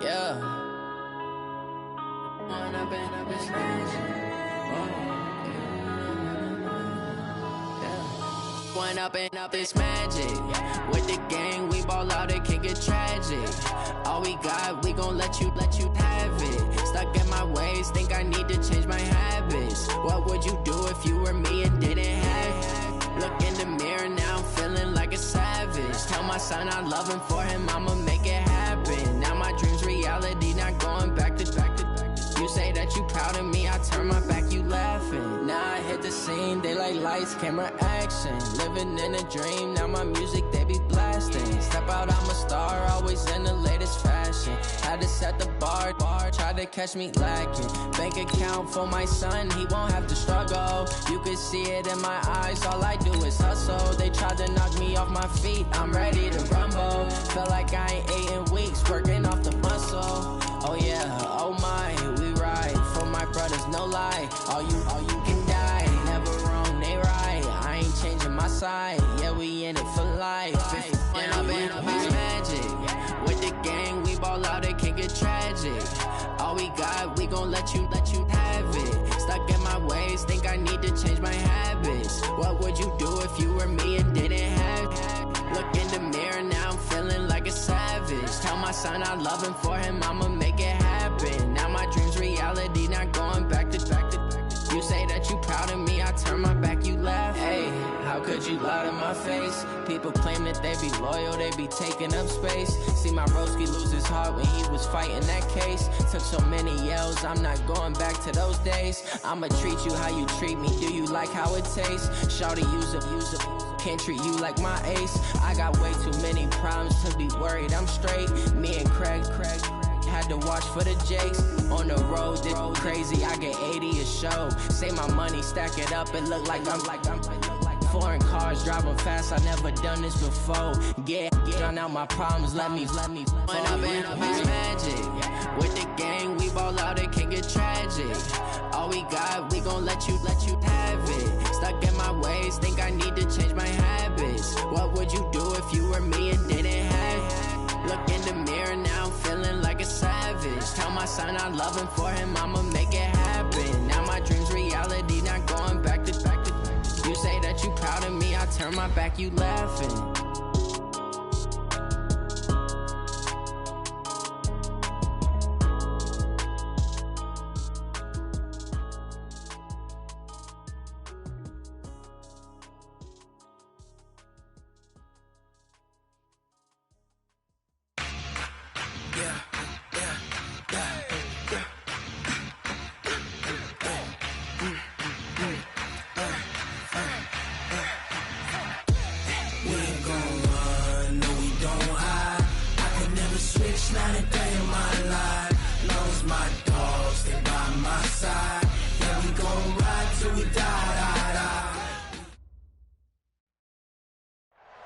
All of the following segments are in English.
Yeah. One up and up is One up and up is magic. With the gang, we ball out, it can get tragic. All we got, we gon' let you have it. Stuck in my ways, think I need to change my habits. What would you do if you were me and didn't have it? Look in the mirror, now I'm feeling like a savage. Tell my son I love him, for him I'ma make it happen. Now my dream's reality, not going back to. You say that you proud of me, I turn my back, you laughing. Now I hit the scene, they like lights, camera, action. Living in a dream, now my music, they be blasting. Step out, I'm a star, always in the latest fashion. Had to set the bar, try to catch me lacking. Bank account for my son, he won't have to struggle. You can see it in my eyes, all I do is hustle. They tried to knock me off my feet, I'm ready to rumble. Felt like I ain't ate in weeks, working off the muscle. Oh yeah, oh my, we ride for my brothers, no lie. All you can die, never wrong, they right. I ain't changing my side, yeah, we in it for life. When up and up is magic. With the gang, we ball out, it can get tragic. All we got, we gon' let you have it. Stuck in my ways, think I need to change my habits. What would you do if you were me and didn't have it? Look in the mirror, now I'm feeling like a savage. Tell my son I love him, for him I'ma make it happen. Now my dream's reality, not going back to. You say that you proud of me, I turn my back, you laugh. Hey, how could you lie to my face? People claim that they be loyal, they be taking up space. See my broski lose his heart when he was fighting that case. Took so many yells, I'm not going back to those days. I'ma treat you how you treat me, do you like how it tastes? Shawty, use up. Can't treat you like my ace. I got way too many problems to be worried, I'm straight. Me and Craig had to watch for the Jakes. On the road, this crazy, I get 80 a show. Say my money, stack it up, it look like I'm foreign cars, driving fast, I never done this before. Get done out my problems, let me One up and up is magic. With the gang, we ball out, it can get tragic. All we got, we gon' let you have it. Stuck in my ways, think I need to change my habits. What would you do if you were me and didn't have it? Look in the mirror, now I'm feeling like a savage. Tell my son I love him, for him I'ma make it happen. Now my dream's reality, not going back to. You say that you proud of me, I turn my back, you laughing.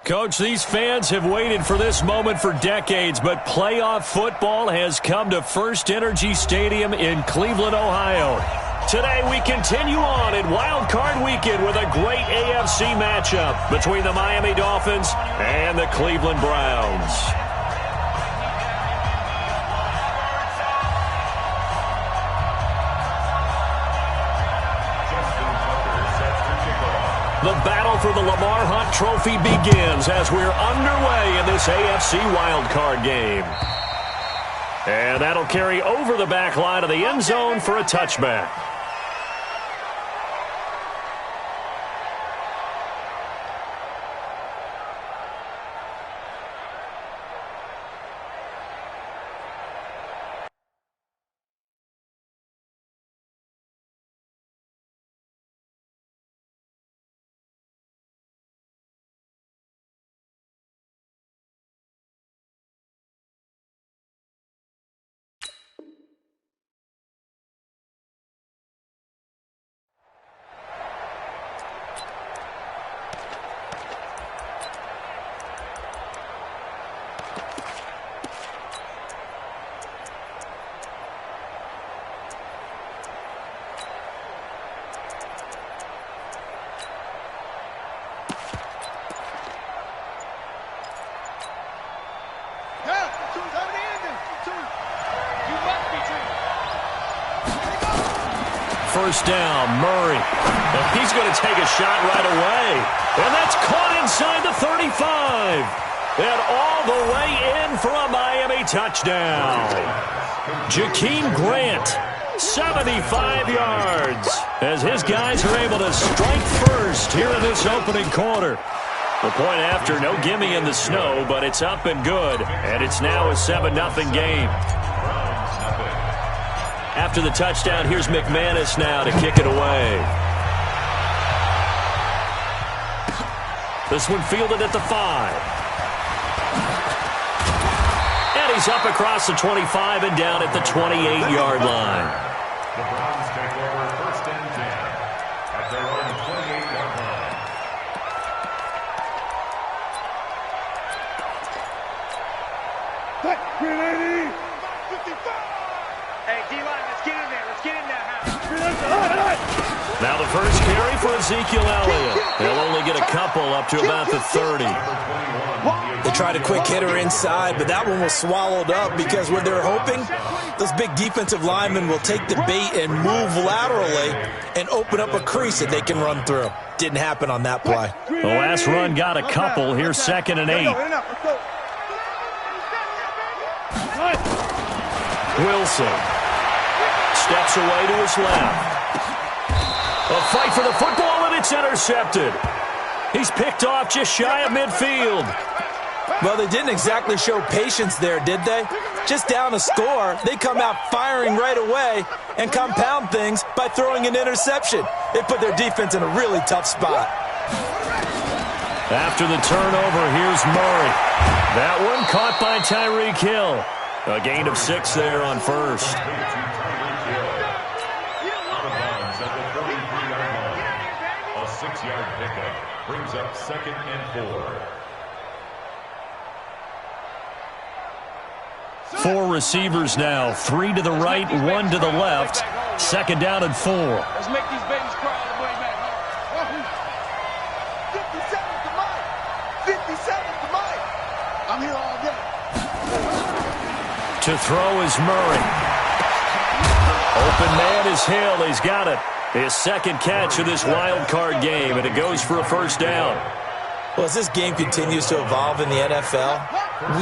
Coach, these fans have waited for this moment for decades, but playoff football has come to First Energy Stadium in Cleveland, Ohio. Today we continue on in Wild Card Weekend with a great AFC matchup between the Miami Dolphins and the Cleveland Browns. The battle for the Lamar Hunt Trophy begins as we're underway in this AFC wildcard game. And that'll carry over the back line of the end zone for a touchback. first down. Murray. And he's going to take a shot right away. And that's caught inside the 35. And all the way in for a Miami touchdown. Jakeem Grant, 75 yards, as his guys are able to strike first here in this opening quarter. The point after, no gimme in the snow, but it's up and good. And it's now a 7-0 game. After the touchdown, here's McManus now to kick it away. This one fielded at the 5. And he's up across the 25 and down at the 28-yard line. The Browns take over first and 10 at their own 28-yard line. Hey, D-line, let's get in there. Let's get in there. Now the first carry for Ezekiel Elliott. They'll only get a couple up to about the 30. They tried a quick hitter inside, but that one was swallowed up because what they're hoping, those big defensive linemen will take the bait and move laterally and open up a crease that they can run through. Didn't happen on that play. The last run got a couple. Here's 2nd and 8. Wilson steps away to his left. A fight for the football, and it's intercepted. He's picked off just shy of midfield. Well, they didn't exactly show patience there, did they? Just down a score, they come out firing right away and compound things by throwing an interception. They put their defense in a really tough spot. After the turnover, here's Murray. That one caught by Tyreek Hill. A gain of 6 there on first. A 6-yard pickup brings up 2nd and 4. 4 receivers now, 3 to the right, 1 to the left. 2nd down and 4. Let's make these babies cry all the way back. 57 to Mike. 57 to Mike. I'm here all day. To throw is Murray. Open man is Hill. He's got it. His 2nd catch of this wild card game, and it goes for a first down. Well, as this game continues to evolve in the NFL,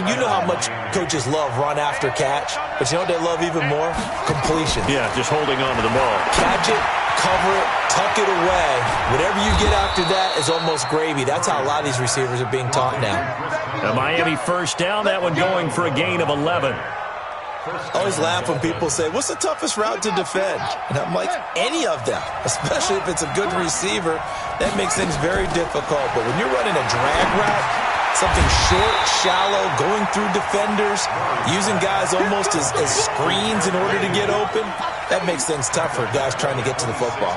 you know how much coaches love run after catch, but you know what they love even more? Completion. Yeah, just holding on to the ball. Catch it, cover it, tuck it away. Whatever you get after that is almost gravy. That's how a lot of these receivers are being taught now. A Miami first down, that one going for a gain of 11. I always laugh when people say, what's the toughest route to defend? And I'm like, any of them, especially if it's a good receiver. That makes things very difficult. But when you're running a drag route, something short, shallow, going through defenders, using guys almost as screens in order to get open, that makes things tough for guys trying to get to the football.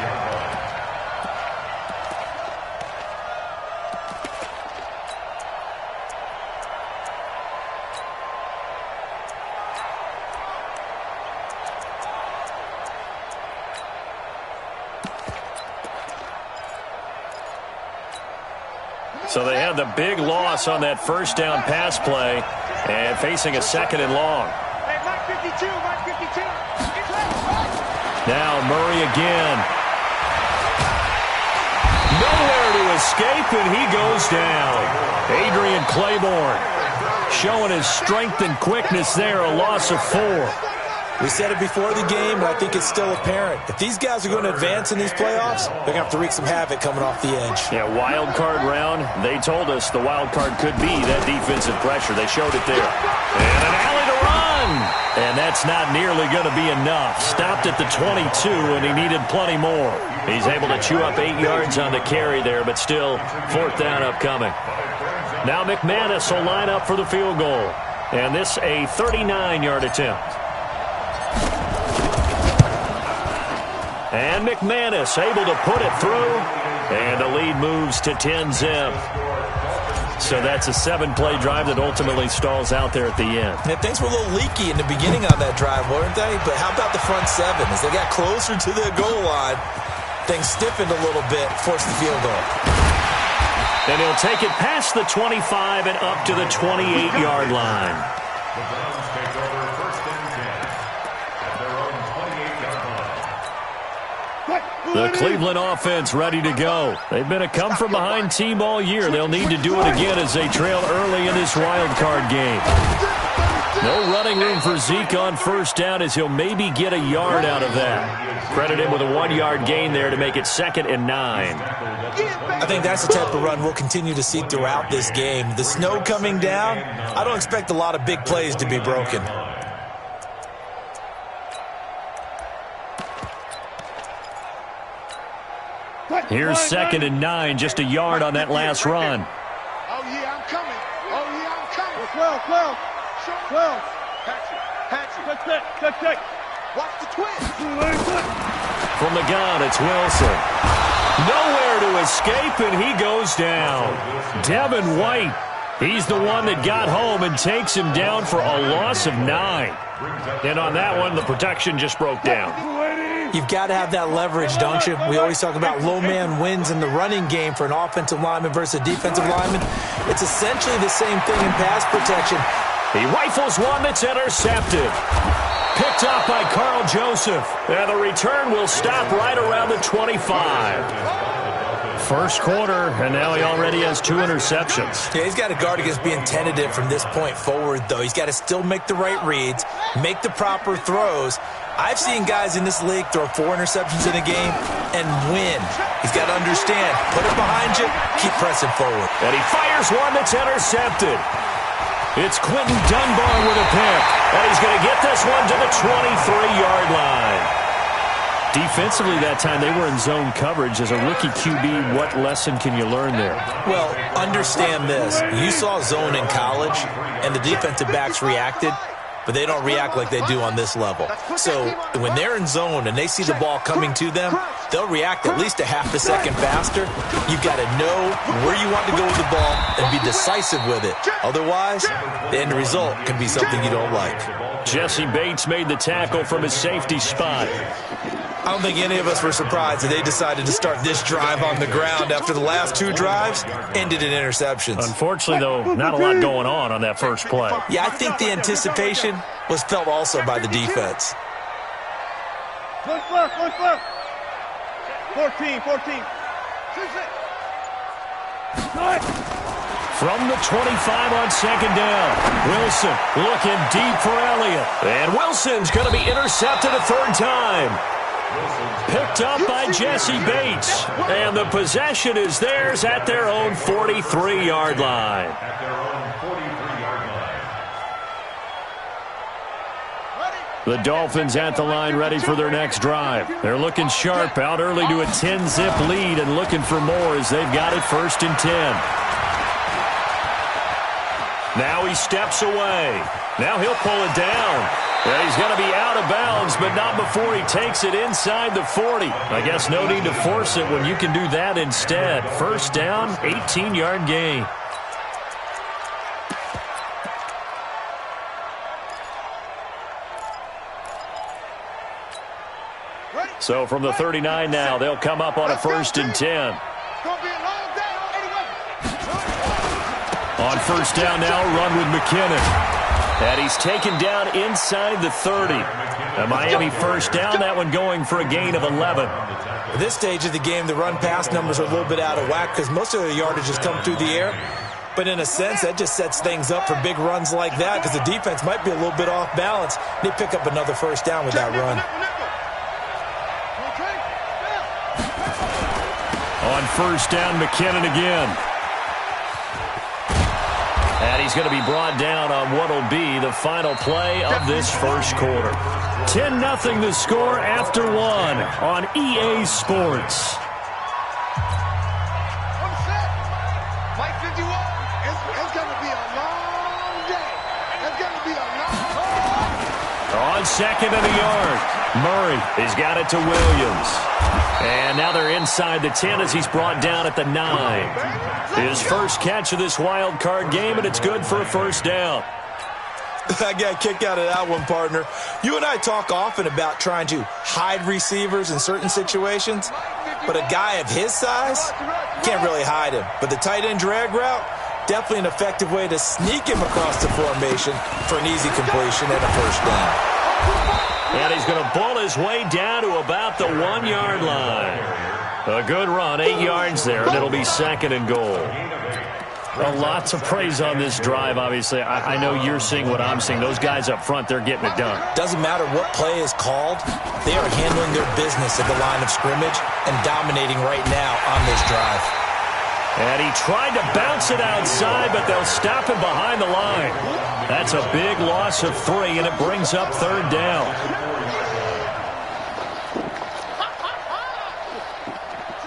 So they had the big loss on that first down pass play and facing a 2nd and long. Hey, Mike 52, Mike 52. Now Murray again. Nowhere to escape, and he goes down. Adrian Claiborne showing his strength and quickness there, a loss of 4. We said it before the game, but I think it's still apparent. If these guys are going to advance in these playoffs, they're going to have to wreak some havoc coming off the edge. Yeah, wild card round. They told us the wild card could be that defensive pressure. They showed it there. And an alley to run. And that's not nearly going to be enough. Stopped at the 22, and he needed plenty more. He's able to chew up 8 yards on the carry there, but still 4th down upcoming. Now McManus will line up for the field goal. And this a 39-yard attempt. And McManus able to put it through, and the lead moves to 10-zip. So that's a 7-play drive that ultimately stalls out there at the end. Yeah, things were a little leaky in the beginning on that drive, weren't they? But how about the front 7? As they got closer to the goal line, things stiffened a little bit, forced the field goal. And he'll take it past the 25 and up to the 28-yard line. The Browns take over first and 10 at their own 28-yard line. The Cleveland offense ready to go. They've been a come-from-behind team all year. They'll need to do it again as they trail early in this wild card game. No running room for Zeke on first down as he'll maybe get a yard out of that. Credit him with a 1-yard gain there to make it 2nd and 9. I think that's the type of run we'll continue to see throughout this game. The snow coming down, I don't expect a lot of big plays to be broken. Here's 2nd and 9, just a yard on that last run. Oh, yeah, I'm coming. Oh, yeah, I'm coming. 12. Patch it. Watch the twist. From the gun, it's Wilson. Nowhere to escape, and he goes down. Devin White, he's the one that got home and takes him down for a loss of 9. And on that one, the protection just broke down. You've got to have that leverage, don't you? We always talk about low man wins in the running game for an offensive lineman versus a defensive lineman. It's essentially the same thing in pass protection. He rifles one that's intercepted. Picked up by Carl Joseph. And the return will stop right around the 25. First quarter, and now he already has 2 interceptions. Yeah, he's got to guard against being tentative from this point forward, though. He's got to still make the right reads, make the proper throws. I've seen guys in this league throw 4 interceptions in a game and win. He's got to understand, put it behind you, keep pressing forward. And he fires one that's intercepted. It's Quentin Dunbar with a pick. And he's going to get this one to the 23-yard line. Defensively that time, they were in zone coverage. As a rookie QB, what lesson can you learn there? Well, understand this. You saw zone in college, and the defensive backs reacted, but they don't react like they do on this level. So when they're in zone and they see the ball coming to them, they'll react at least a half a second faster. You've got to know where you want to go with the ball and be decisive with it. Otherwise, the end result can be something you don't like. Jesse Bates made the tackle from his safety spot. I don't think any of us were surprised that they decided to start this drive on the ground after the last 2 drives ended in interceptions. Unfortunately, though, not a lot going on that first play. Yeah, I think the anticipation was felt also by the defense. Look. 14. From the 25 on 2nd down, Wilson looking deep for Elliott. And Wilson's going to be intercepted a 3rd time. Picked up by Jesse Bates. And the possession is theirs at their own 43-yard line. The Dolphins at the line ready for their next drive. They're looking sharp, out early to a 10-zip lead and looking for more as they've got it 1st and 10. Now he steps away. Now he'll pull it down. And he's going to be out of bounds, but not before he takes it inside the 40. I guess no need to force it when you can do that instead. 1st down, 18-yard gain. So from the 39 now, they'll come up on a 1st and 10. On 1st down now, run with McKinnon. And he's taken down inside the 30. A Miami 1st down, that one going for a gain of 11. At this stage of the game, the run-pass numbers are a little bit out of whack because most of the yardage has come through the air. But in a sense, that just sets things up for big runs like that because the defense might be a little bit off balance. They pick up another 1st down with that run. On 1st down, McKinnon again. And he's going to be brought down on what will be the final play of this first quarter. 10-0 the score after 1 on EA Sports. Mike 51, it's going to be a long day. It's going to be a long On 2nd and a yard, Murray has got it to Williams. And now they're inside the 10 as he's brought down at the 9. His first catch of this wild card game, and it's good for a 1st down. I got a kick out of that one, partner. You and I talk often about trying to hide receivers in certain situations, but a guy of his size can't really hide him. But the tight end drag route, definitely an effective way to sneak him across the formation for an easy completion and a 1st down. And he's going to bull his way down to about the 1-yard line. A good run, 8 yards there, and it'll be 2nd and goal. Lots of praise on this drive, obviously. I know you're seeing what I'm seeing. Those guys up front, they're getting it done. Doesn't matter what play is called. They are handling their business at the line of scrimmage and dominating right now on this drive. And he tried to bounce it outside, but they'll stop him behind the line. That's a big loss of 3, and it brings up 3rd down.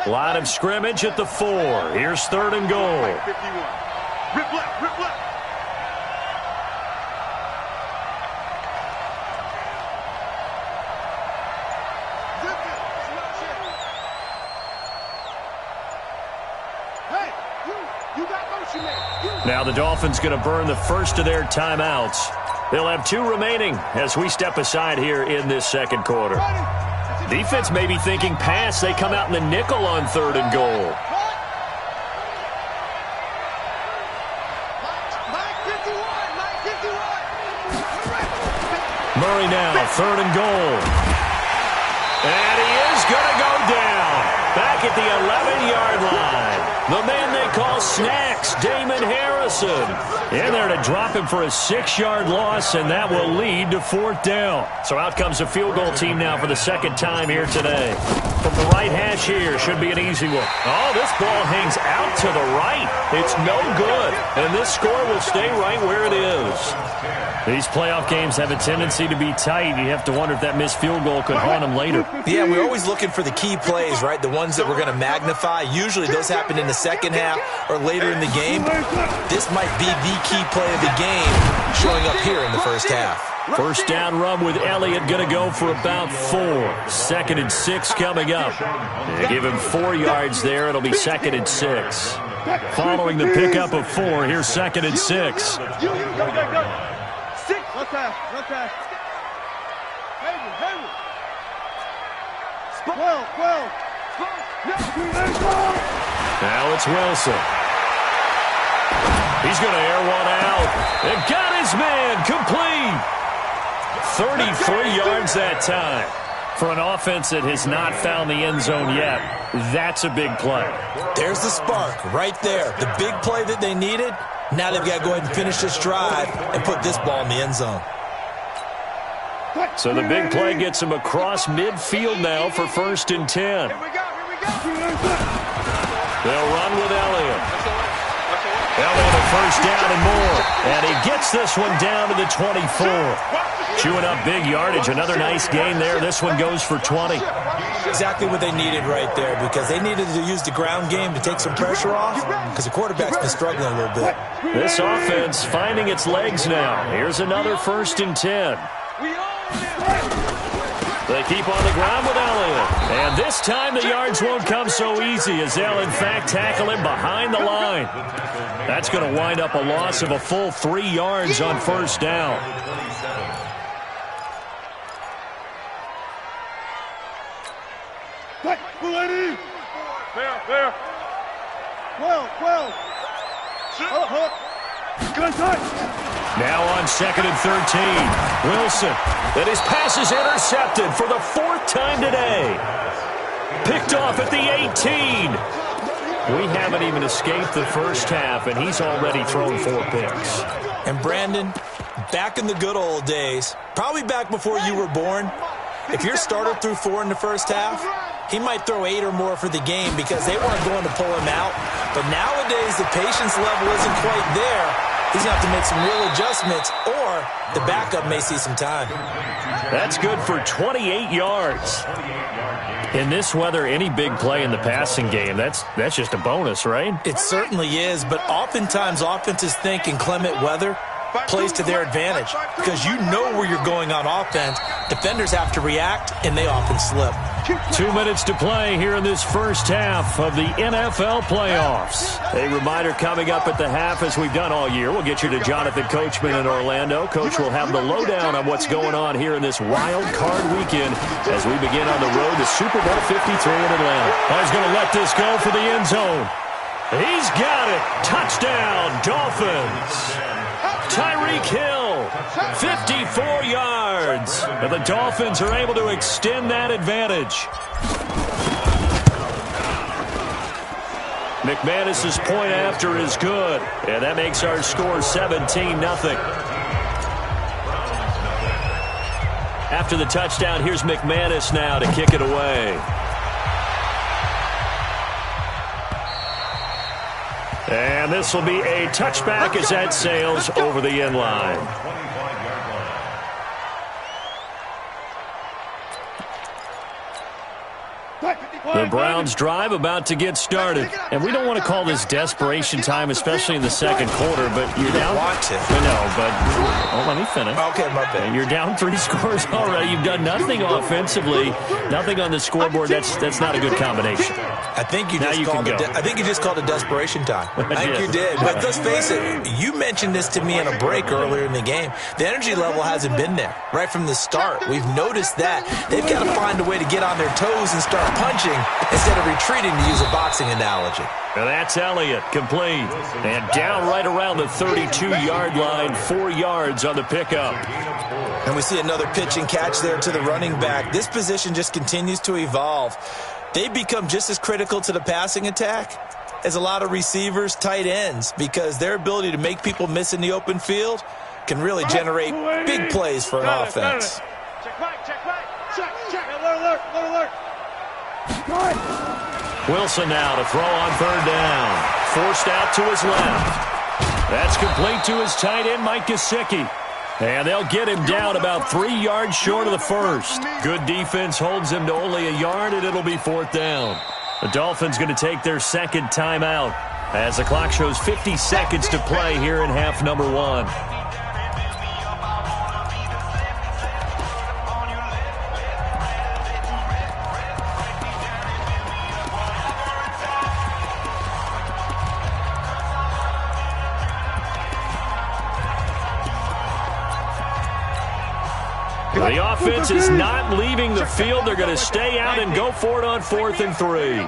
Line of scrimmage at the 4. Here's 3rd and goal. Rip left, rip left. Hey, you got motion there. Now the Dolphins going to burn the first of their timeouts. They'll have 2 remaining as we step aside here in this 2nd quarter. Defense may be thinking pass. They come out in the nickel on 3rd and goal. Murray now, 3rd and goal. And he is going to go down. Back at the 11-yard line. The man they call Snacks, Damon Harrison. In there to drop him for a 6-yard loss, and that will lead to 4th down. So out comes the field goal team now for the 2nd time here today. From the right hash here, should be an easy one. Oh, this ball hangs out to the right. It's no good, and this score will stay right where it is. These playoff games have a tendency to be tight. You have to wonder if that missed field goal could haunt them later. Yeah, we're always looking for the key plays, right? The ones that we're going to magnify. Usually those happen in the 2nd half or later in the game. This might be the key play of the game showing up here in the 1st half. 1st down run with Elliott going to go for about 4. 2nd and 6 coming up. They give him 4 yards there. It'll be 2nd and 6. Following the pickup of 4, here's 2nd and 6. Okay. Now it's Wilson. He's going to air one out. And got his man complete. 33 yards that time. For an offense that has not found the end zone yet, that's a big play. There's the spark right there. The big play that they needed. Now they've got to go ahead and finish this drive and put this ball in the end zone. So the big play gets him across midfield now for 1st and 10. They'll run with Elliott. Elliott a 1st down and more. And he gets this one down to the 24. Chewing up big yardage. Another nice gain there. This one goes for 20. Exactly what they needed right there, because they needed to use the ground game to take some pressure off, because the quarterback's been struggling a little bit. This offense finding its legs now. Here's another 1st and 10. They keep on the ground with Elliott. And this time the yards won't come so easy, as they'll in fact tackle him behind the line. That's going to wind up a loss of a full 3 yards on 1st down. Fair. Well. Now on 2nd and 13. Wilson. And his pass is intercepted for the 4th time today. Picked off at the 18. We haven't even escaped the 1st half, and he's already thrown 4 picks. And Brandon, back in the good old days, probably back before you were born, if your starter threw 4 in the 1st half, he might throw 8 or more for the game because they weren't going to pull him out. But nowadays, the patience level isn't quite there. He's going to have to make some real adjustments, or the backup may see some time. That's good for 28 yards. In this weather, any big play in the passing game, that's just a bonus, right? It certainly is, but oftentimes offenses think inclement weather plays to their advantage because you know where you're going on offense. Defenders have to react, and they often slip. 2 minutes to play here in this 1st half of the NFL playoffs. A reminder coming up at the half, as we've done all year. We'll get you to Jonathan Coachman in Orlando. Coach will have the lowdown on what's going on here in this wild card weekend as we begin on the road to Super Bowl 53 in Atlanta. He's going to let this go for the end zone. He's got it. Touchdown, Dolphins. Tyreek Hill, 54 yards. yards. And the Dolphins are able to extend that advantage. McManus's point after is good, and that makes our score 17-0. After the touchdown, here's McManus now to kick it away. And this will be a touchback as that sails over the end line. The Browns drive about to get started. And we don't want to call this desperation time, especially in the second quarter, but you're down. Want to. I know, but let me finish. Okay, my bad. You're down 3 scores already. You've done nothing offensively, nothing on the scoreboard. That's not a good combination. I think you just called it desperation time. I think Yeah. you did. But let's face it, you mentioned this to me in a break earlier in the game. The energy level hasn't been there right from the start. We've noticed that. They've got to find a way to get on their toes and start punching instead of retreating, to use a boxing analogy. And that's Elliott, complete. And down right around the 32-yard line, 4 yards on the pickup. And we see another pitch and catch there to the running back. This position just continues to evolve. They become just as critical to the passing attack as a lot of receivers, tight ends, because their ability to make people miss in the open field can really generate big plays for an offense. Check right, check right. Check. Alert. Wilson now to throw on third down. Forced out to his left. That's complete to his tight end, Mike Gesicki. And they'll get him down about 3 yards short of the first. Good defense holds him to only a yard, and it'll be 4th down. The Dolphins going to take their second timeout as the clock shows 50 seconds to play here in half number 1. The offense is not leaving the field. They're going to stay out and go for it on 4th and 3. Here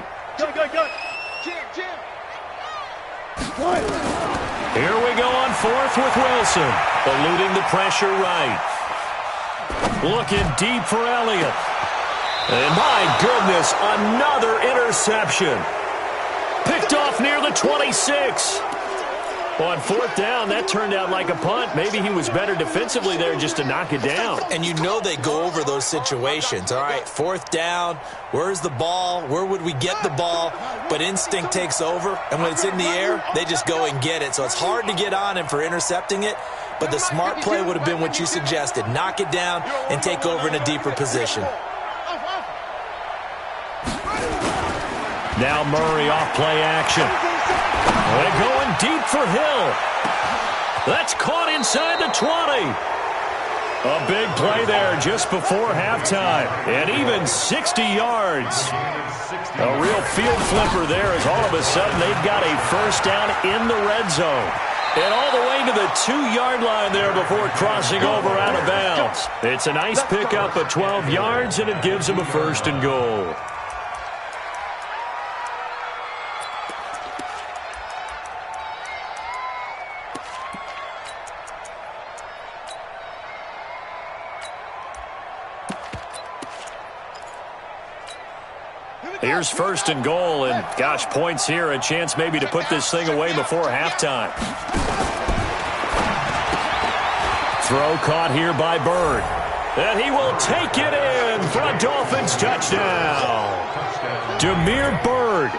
we go on 4th with Wilson, eluding the pressure right. Looking deep for Elliott. And my goodness, another interception. Picked off near the 26. On 4th down, that turned out like a punt. Maybe he was better defensively there just to knock it down. And you know they go over those situations. All right, 4th down, where's the ball? Where would we get the ball? But instinct takes over, and when it's in the air, they just go and get it. So it's hard to get on him for intercepting it, but the smart play would have been what you suggested. Knock it down and take over in a deeper position. Now Murray off play action. They're going deep for Hill. That's caught inside the 20. A big play there just before halftime. And even 60 yards. A real field flipper there as all of a sudden they've got a first down in the red zone. And all the way to the 2-yard line there before crossing over out of bounds. It's a nice pickup of 12 yards, and it gives them a 1st and goal. Here's 1st and goal, and gosh, points here, a chance maybe to put this thing away before halftime. Throw caught here by Bird. And he will take it in for a Dolphins touchdown. Damiere Byrd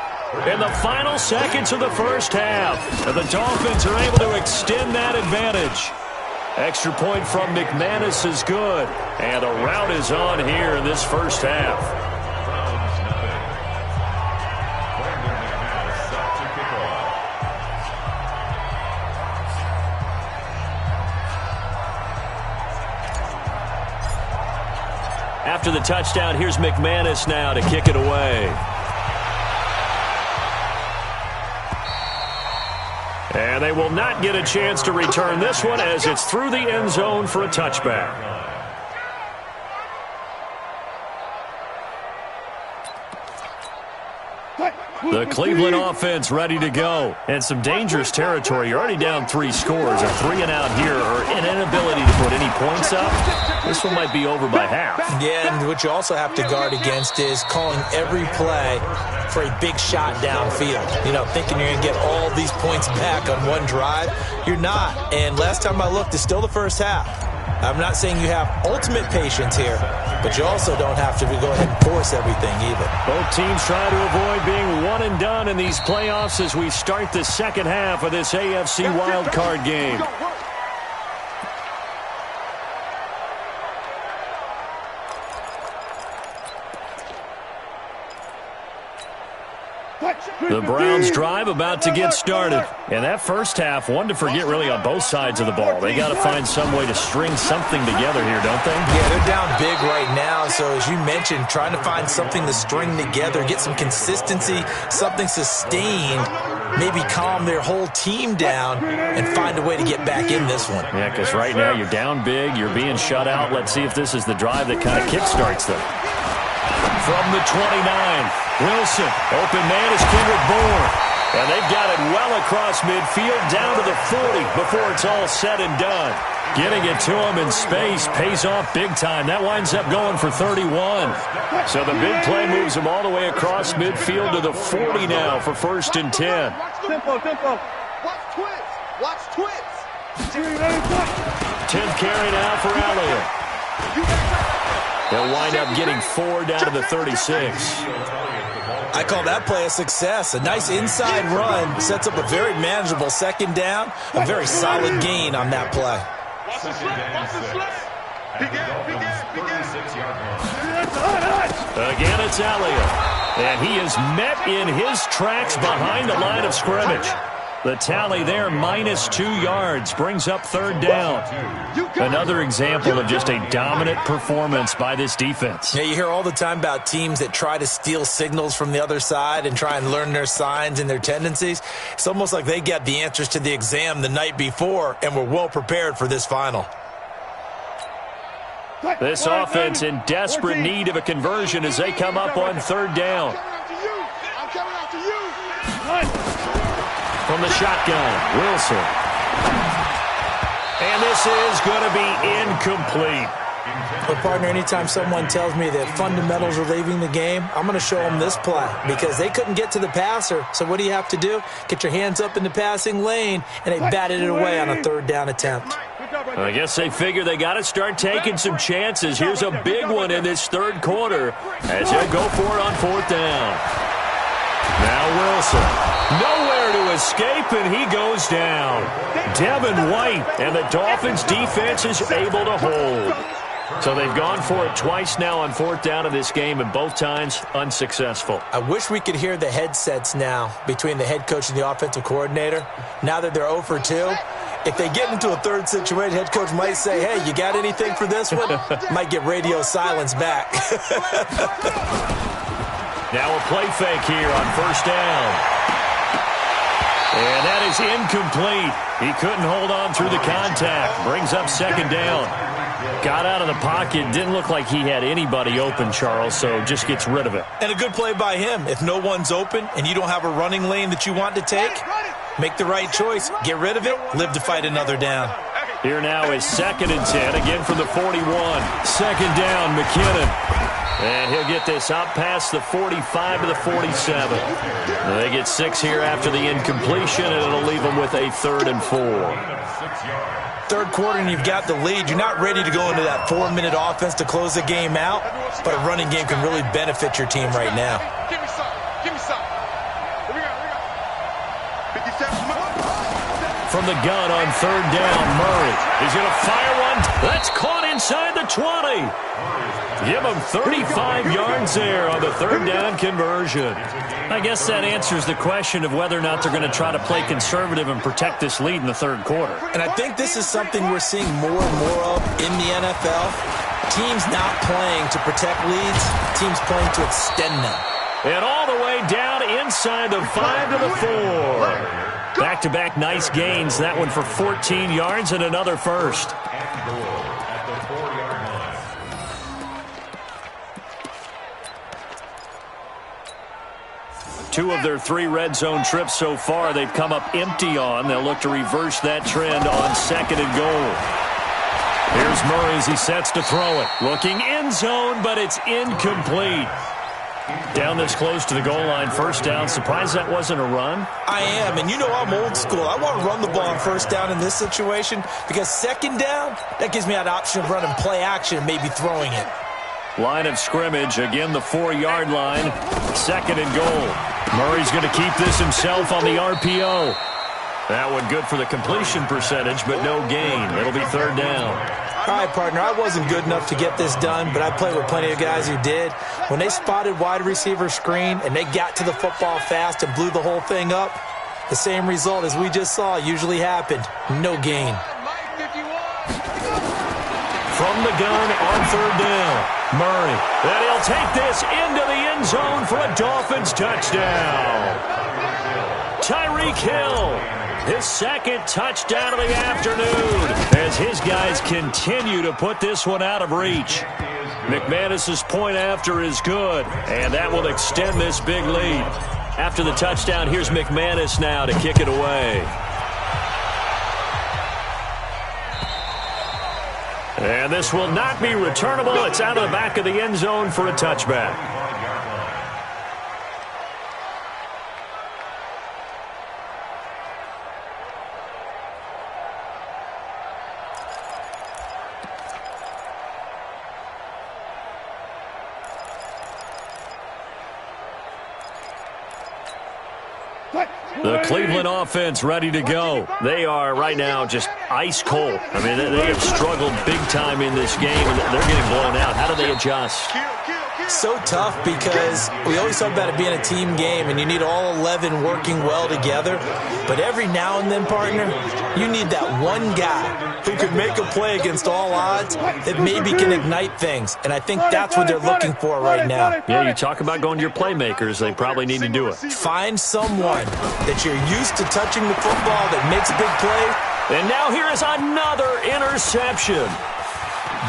in the final seconds of the first half. And the Dolphins are able to extend that advantage. Extra point from McManus is good. And the rout is on here in this first half. After the touchdown, here's McManus now to kick it away. And they will not get a chance to return this one as it's through the end zone for a touchback. The Cleveland offense ready to go. And some dangerous territory. You're already down 3 scores. A 3-and-out here or an inability to put any points up. This one might be over by half. Yeah, and what you also have to guard against is calling every play for a big shot downfield. You know, thinking you're going to get all these points back on one drive. You're not. And last time I looked, it's still the first half. I'm not saying you have ultimate patience here, but you also don't have to go ahead and force everything either. Both teams try to avoid being one and done in these playoffs as we start the second half of this AFC wildcard game. The Browns drive about to get started. And that first half, one to forget really on both sides of the ball. They got to find some way to string something together here, don't they? Yeah, they're down big right now. So as you mentioned, trying to find something to string together, get some consistency, something sustained, maybe calm their whole team down and find a way to get back in this one. Yeah, because right now you're down big, you're being shut out. Let's see if this is the drive that kind of kickstarts them. From the 29, Wilson, open man is Kendrick Bourne. And they've got it well across midfield, down to the 40 before it's all said and done. Getting it to him in space pays off big time. That winds up going for 31. So the big play moves him all the way across midfield to the 40 now for 1st and 10. Tempo. Watch twits. Watch twits. 10th carry now for Elliott. They'll wind up getting 4 down to the 36. I call that play a success. A nice inside run sets up a very manageable 2nd down. A very solid gain on that play. Watch the slip. Again, it's Elliott. And he is met in his tracks behind the line of scrimmage. The tally there, -2 yards, brings up 3rd down. Another example of just a dominant performance by this defense. Yeah, you hear all the time about teams that try to steal signals from the other side and try and learn their signs and their tendencies. It's almost like they got the answers to the exam the night before and were well prepared for this final. This offense in desperate need of a conversion as they come up on 3rd down. I'm coming after you. From the shotgun, Wilson. And this is going to be incomplete. Well, partner, anytime someone tells me that fundamentals are leaving the game, I'm going to show them this play because they couldn't get to the passer. So what do you have to do? Get your hands up in the passing lane, and they batted it away on a 3rd down attempt. I guess they figure they got to start taking some chances. Here's a big one in this 3rd quarter as he'll go for it on 4th down. Now Wilson, nowhere to escape, and he goes down. Devin White, and the Dolphins' defense is able to hold. So they've gone for it twice now on 4th down in this game, and both times unsuccessful. I wish we could hear the headsets now between the head coach and the offensive coordinator. Now that they're 0 for 2, if they get into a 3rd situation, head coach might say, hey, you got anything for this one? Might get radio silence back. Now a play fake here on 1st down. And that is incomplete. He couldn't hold on through the contact. Brings up 2nd down. Got out of the pocket. Didn't look like he had anybody open, Charles, so just gets rid of it. And a good play by him. If no one's open and you don't have a running lane that you want to take, make the right choice. Get rid of it. Live to fight another down. Here now is 2nd and 10, again from the 41. 2nd down, McKinnon. And he'll get this up past the 45 to the 47. They get 6 here after the incompletion, and it'll leave them with a 3rd and 4. 3rd quarter, and you've got the lead. You're not ready to go into that 4-minute offense to close the game out, but a running game can really benefit your team right now. Give me some. Here we go. From the gun on 3rd down, Murray. He's going to fire one. That's caught inside the 20. Give him 35 yards there on the 3rd down conversion. I guess that answers the question of whether or not they're going to try to play conservative and protect this lead in the 3rd quarter. And I think this is something we're seeing more and more of in the NFL. Teams not playing to protect leads, teams playing to extend them. And all the way down inside the 5 to the 4. Back-to-back nice gains. That one for 14 yards and another first. 2 of their 3 red zone trips so far, they've come up empty on. They'll look to reverse that trend on 2nd and goal. Here's Murray as he sets to throw it. Looking end zone, but it's incomplete. Down this close to the goal line, 1st down. Surprised that wasn't a run? I am, and you know I'm old school. I want to run the ball on 1st down in this situation because 2nd down, that gives me that option of running play action and maybe throwing it. Line of scrimmage, again the 4-yard line. 2nd and goal. Murray's going to keep this himself on the RPO. That one good for the completion percentage, but no gain. It'll be 3rd down. All right, partner, I wasn't good enough to get this done, but I played with plenty of guys who did. When they spotted wide receiver screen and they got to the football fast and blew the whole thing up, the same result as we just saw usually happened. No gain. From the gun on 3rd down, Murray. And he'll take this into the end zone for a Dolphins touchdown. Tyreek Hill, his 2nd touchdown of the afternoon as his guys continue to put this one out of reach. McManus's point after is good, and that will extend this big lead. After the touchdown, here's McManus now to kick it away. And this will not be returnable. It's out of the back of the end zone for a touchback. The Cleveland offense ready to go. They are right now just ice cold. I mean, they have struggled big time in this game, and they're getting blown out. How do they adjust? So tough because we always talk about it being a team game, and you need all 11 working well together. But every now and then, partner, you need that one guy who can make a play against all odds that maybe can ignite things. And I think that's what they're looking for right now. Yeah, you talk about going to your playmakers. They probably need to do it. Find someone that you're used to touching the football that makes a big play. And now here is another interception.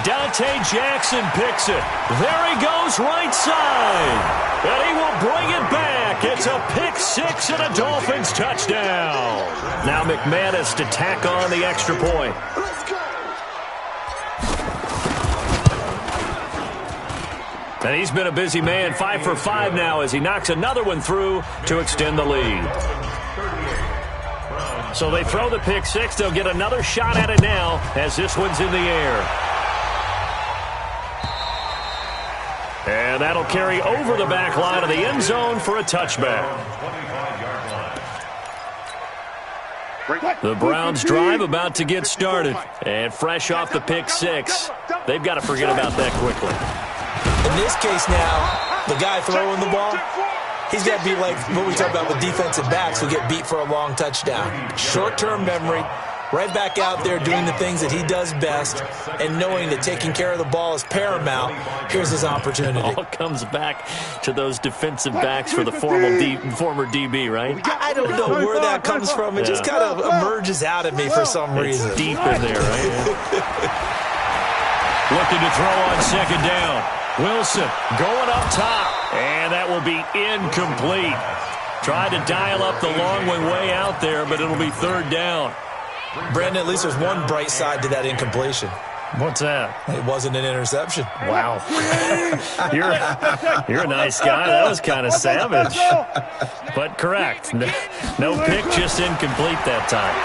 Dante Jackson picks it. There he goes right side. And he will bring it back. It's a pick 6 and a Dolphins touchdown. Now McManus to tack on the extra point. And he's been a busy man, 5 for 5 now as he knocks another one through to extend the lead. So they throw the pick 6. They'll get another shot at it now as this one's in the air. And that'll carry over the back line of the end zone for a touchback. The Browns drive about to get started. And fresh off the pick 6, they've got to forget about that quickly. In this case now, the guy throwing the ball, he's got to be like what we talk about with defensive backs who get beat for a long touchdown. Short-term memory, right back out there doing the things that he does best, and knowing that taking care of the ball is paramount. Here's his opportunity. It all comes back to those defensive backs for the former DB, right? I don't know where that comes from. It just kind of emerges out of me for some reason. It's deep in there, right? Looking to throw on 2nd down. Wilson going up top, and that will be incomplete. Tried to dial up the long way out there, but it'll be 3rd down. Brandon, at least there's one bright side to that incompletion. What's that? It wasn't an interception. Wow. You're a nice guy. That was kind of savage. But correct. No pick, just incomplete that time.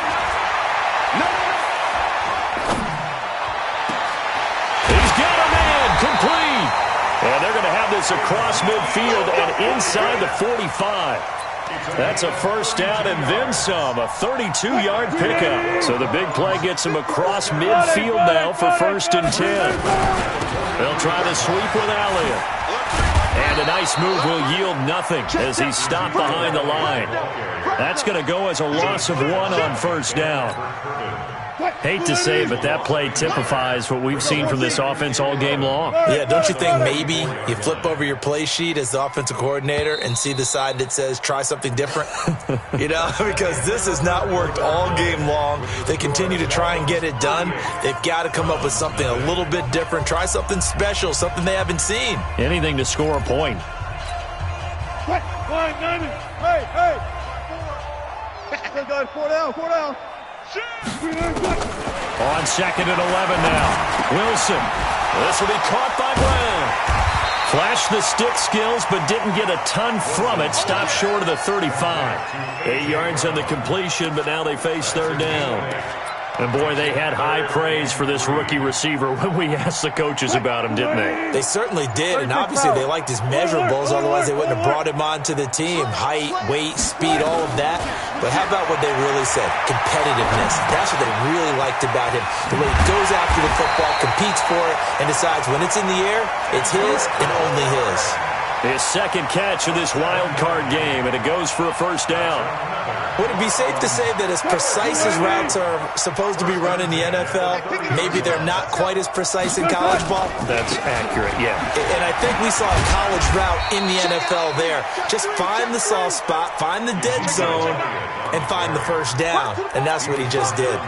He's got a man complete. And they're going to have this across midfield and inside the 45. That's a 1st down and then some, a 32-yard pickup. So the big play gets him across midfield now for 1st and 10. They'll try the sweep with Elliott. And a nice move will yield nothing as he's stopped behind the line. That's going to go as a loss of 1 on 1st down. Hate to say it, but that play typifies what we've seen from this offense all game long. Yeah, don't you think maybe you flip over your play sheet as the offensive coordinator and see the side that says try something different? Because this has not worked all game long. They continue to try and get it done. They've got to come up with something a little bit different. Try something special, something they haven't seen. Anything to score a point. Hey. Four down. On 2nd and 11 now. Wilson. This will be caught by Brown. Flashed the stick skills, but didn't get a ton from it. Stopped short of the 35. 8 yards on the completion, but now they face 3rd down. And, boy, they had high praise for this rookie receiver when we asked the coaches about him, didn't they? They certainly did, and obviously they liked his measurables. Otherwise, they wouldn't have brought him onto the team. Height, weight, speed, all of that. But how about what they really said? Competitiveness. That's what they really liked about him. The way he goes after the football, competes for it, and decides when it's in the air, it's his and only his. His 2nd catch of this wild card game, and it goes for a 1st down. Would it be safe to say that as precise as routes are supposed to be run in the NFL, maybe they're not quite as precise in college ball? That's accurate, yeah. And I think we saw a college route in the NFL there. Just find the soft spot, find the dead zone, and find the 1st down. And that's what he just did.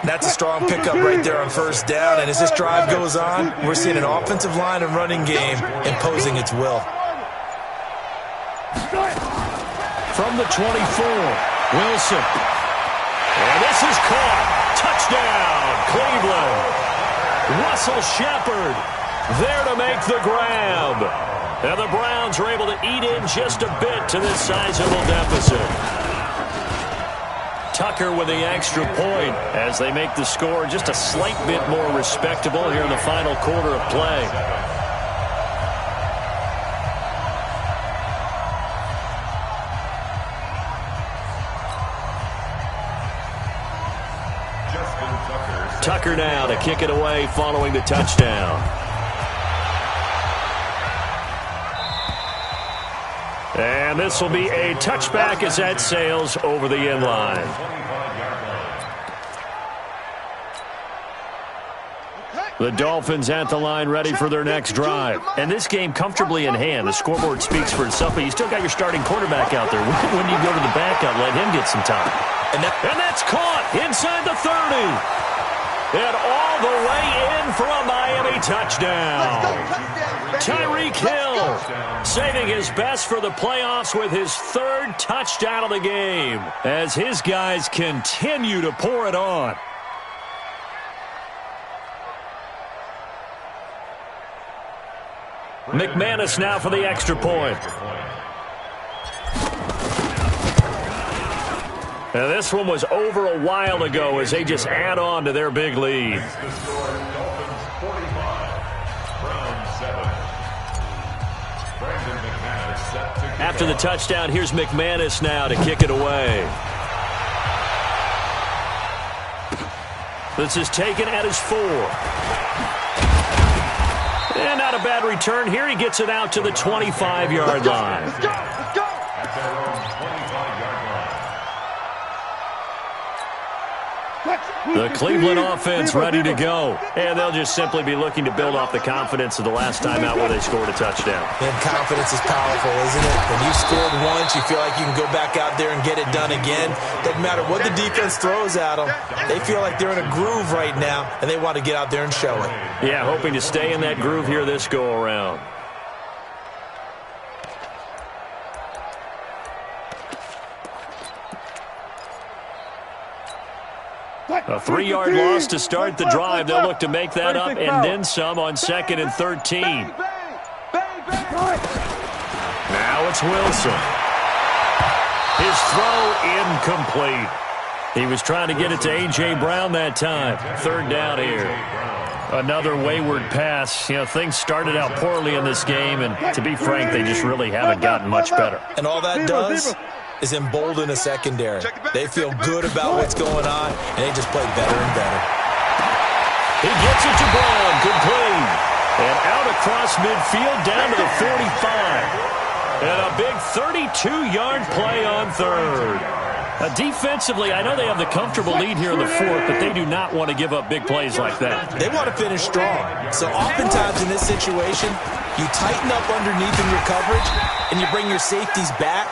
That's a strong pickup right there on 1st down. And as this drive goes on, we're seeing an offensive line and running game imposing its will. From the 24, Wilson. And this is caught. Touchdown, Cleveland. Russell Shepard there to make the grab. And the Browns are able to eat in just a bit to this sizable deficit. Tucker with the extra point as they make the score just a slight bit more respectable here in the final quarter of play. Tucker now to kick it away following the touchdown. And this will be a touchback as that sails over the end line. The Dolphins at the line ready for their next drive. And this game comfortably in hand. The scoreboard speaks for itself, but you still got your starting quarterback out there. When you go to the backup, let him get some time. And that's caught inside the 30. And all the way in for a Miami touchdown. Tyreek Hill saving his best for the playoffs with his 3rd touchdown of the game as his guys continue to pour it on. McManus now for the extra point. Now this one was over a while ago as they just add on to their big lead. After the touchdown, here's McManus now to kick it away. This is taken at his 4. And not a bad return here. He gets it out to the 25-yard line. Let's go. The Cleveland offense ready to go. And they'll just simply be looking to build off the confidence of the last time out where they scored a touchdown. And confidence is powerful, isn't it? When you scored once, you feel like you can go back out there and get it done again. Doesn't matter what the defense throws at them. They feel like they're in a groove right now, and they want to get out there and show it. Yeah, hoping to stay in that groove here this go-around. A 3-yard loss to start the drive. They'll look to make that up and then some on 2nd and 13. Now it's Wilson. His throw incomplete. He was trying to get it to A.J. Brown that time. 3rd down here. Another wayward pass. You know, things started out poorly in this game, and to be frank, they just really haven't gotten much better. And all that does is embolden a secondary. They feel good about what's going on, and they just play better and better. He gets it to Brown, complete. And out across midfield, down to the 45. And a big 32-yard play on 3rd. Defensively, I know they have the comfortable lead here in the 4th, but they do not want to give up big plays like that. They want to finish strong. So oftentimes in this situation, you tighten up underneath in your coverage, and you bring your safeties back.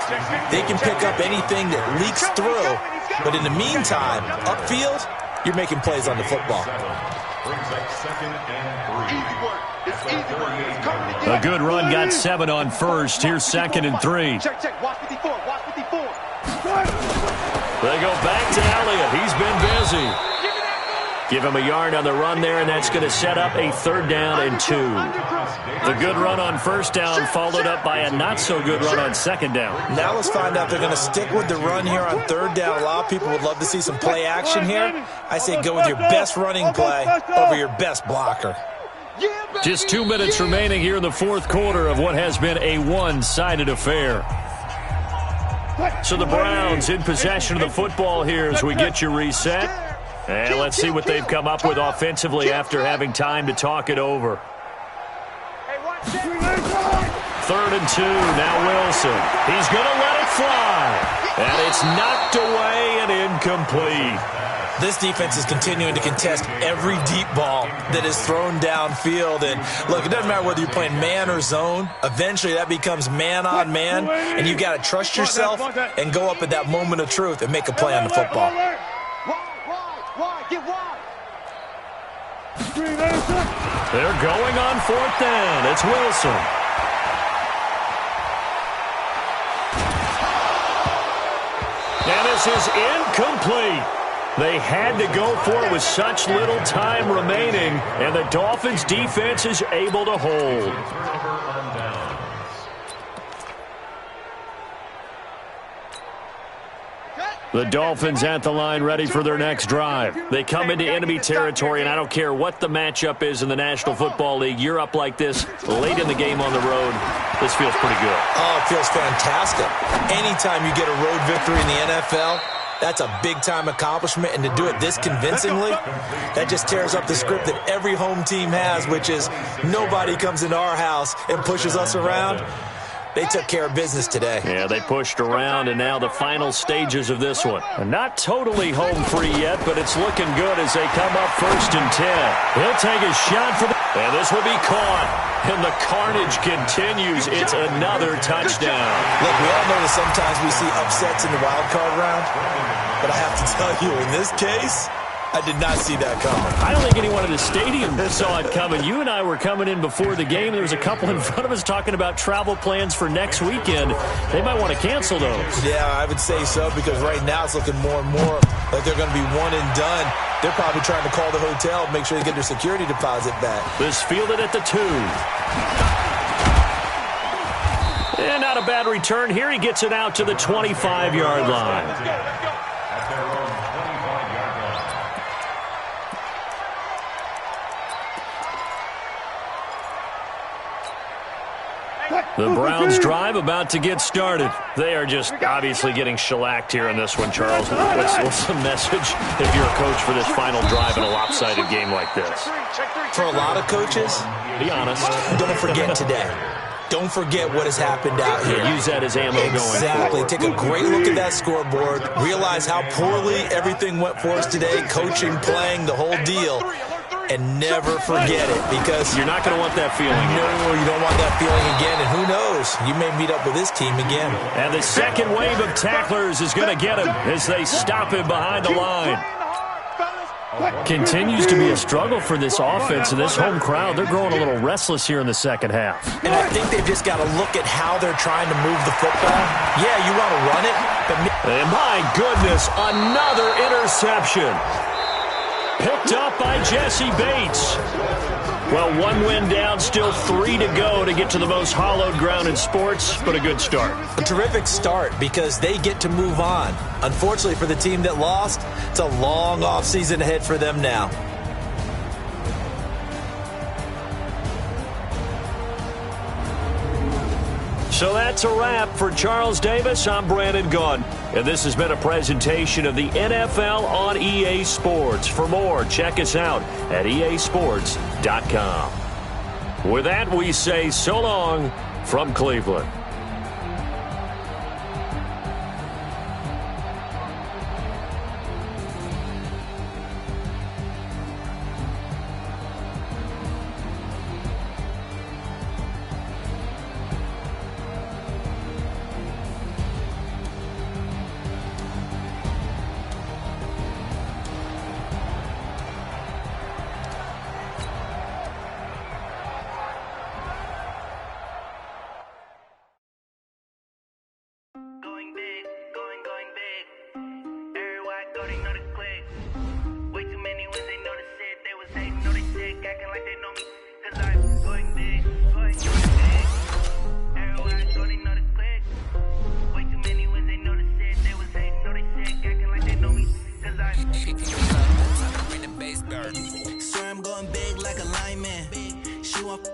They can pick up anything that leaks through. But in the meantime, upfield, you're making plays on the football. Brings up 2nd and 3. Easy work. It's easy work. It's coming together. A good run got 7 on first. Here's 2nd and 3. Check, check. Watch 54. Watch 54. They go back to Elliott. He's been busy. Give him a yard on the run there, and that's going to set up a 3rd down and 2. The good run on 1st down followed up by a not-so-good run on 2nd down. Now let's find out they're going to stick with the run here on 3rd down. A lot of people would love to see some play action here. I say go with your best running play over your best blocker. Just 2 minutes remaining here in the 4th quarter of what has been a one-sided affair. So the Browns in possession of the football here as we get you reset. And let's see what they've come up with offensively after having time to talk it over. 3rd and 2, now Wilson. He's going to let it fly. And it's knocked away and incomplete. This defense is continuing to contest every deep ball that is thrown downfield. And look, it doesn't matter whether you're playing man or zone. Eventually that becomes man on man. And you got to trust yourself and go up at that moment of truth and make a play on the football. They're going on 4th down. It's Wilson. And this is incomplete. They had to go for it with such little time remaining, and the Dolphins' defense is able to hold. The Dolphins at the line ready for their next drive. They come into enemy territory, and I don't care what the matchup is in the National Football League. You're up like this late in the game on the road. This feels pretty good. Oh, it feels fantastic. Anytime you get a road victory in the NFL, that's a big-time accomplishment, and to do it this convincingly, that just tears up the script that every home team has, which is nobody comes into our house and pushes us around. They took care of business today. Yeah, they pushed around, and now the final stages of this one. Not totally home free yet, but it's looking good as they come up 1st and 10. He'll take a shot for the... And this will be caught. And the carnage continues. It's another touchdown. Look, we all know that sometimes we see upsets in the wild card round, but I have to tell you, in this case, I did not see that coming. I don't think anyone in the stadium saw it coming. You and I were coming in before the game. There was a couple in front of us talking about travel plans for next weekend. They might want to cancel those. Yeah, I would say so, because right now it's looking more and more like they're going to be one and done. They're probably trying to call the hotel and make sure they get their security deposit back. This fielded at the 2. And not a bad return here. He gets it out to the 25-yard line. The Browns drive about to get started. They are just obviously getting shellacked here in this one, Charles. What's the message if you're a coach for this final drive in a lopsided game like this? For a lot of coaches, be honest, don't forget today. Don't forget what has happened out here. Use that as ammo going forward. Exactly. Take a great look at that scoreboard. Realize how poorly everything went for us today. Coaching, playing, the whole deal. And never forget it, because you're not going to want that feeling. No, you don't want that feeling again. And who knows? You may meet up with this team again. And the second wave of tacklers is going to get him as they stop him behind the line. Continues to be a struggle for this offense and this home crowd. They're growing a little restless here in the second half. And I think they've just got to look at how they're trying to move the football. Yeah, you want to run it, but... And my goodness, another interception. Picked up by Jesse Bates. Well, 1 win down, still 3 to go to get to the most hallowed ground in sports, but a good start. A terrific start because they get to move on. Unfortunately for the team that lost, it's a long offseason ahead for them now. So that's a wrap for Charles Davis. I'm Brandon Gunn, and this has been a presentation of the NFL on EA Sports. For more, check us out at easports.com. With that, we say so long from Cleveland. acting like they know me, cause I'm going big, going big. Everywhere I go, they know the click. Way too many wins, they know the shit. They was hating, know they sick, acting like they know me, cause I'm time to bring the bass bird. Swear I'm going big like a lineman. She want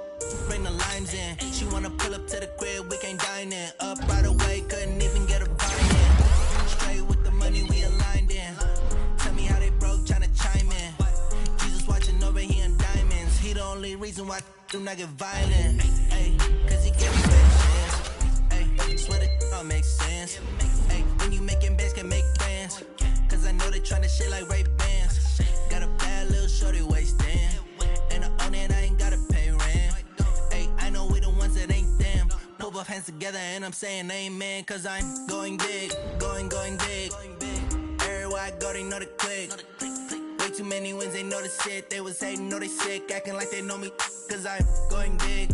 bring the limes in. She wanna pull up to the crib, we can't dine in. Up right away, couldn't even get a vine in. Straight with the money, we aligned in. Tell me how they broke, tryna chime in. Jesus watching over, he in diamonds. He the only reason why I do not get violent. Ay, cause he give me patience. Ay, swear that all makes sense. Ay, when you making bands, can make friends. Cause I know they tryna shit like Ray-Bans. Got a bad little shorty wasting. And I own it, I ain't gotta pay rent. Ay, I know we the ones that ain't them. Put both hands together and I'm saying amen. Cause I'm going big, going big. Everywhere I go, they know the click. Way too many wins, they know the shit. They was hating, know they sick, acting like they know me. Cause I'm going big,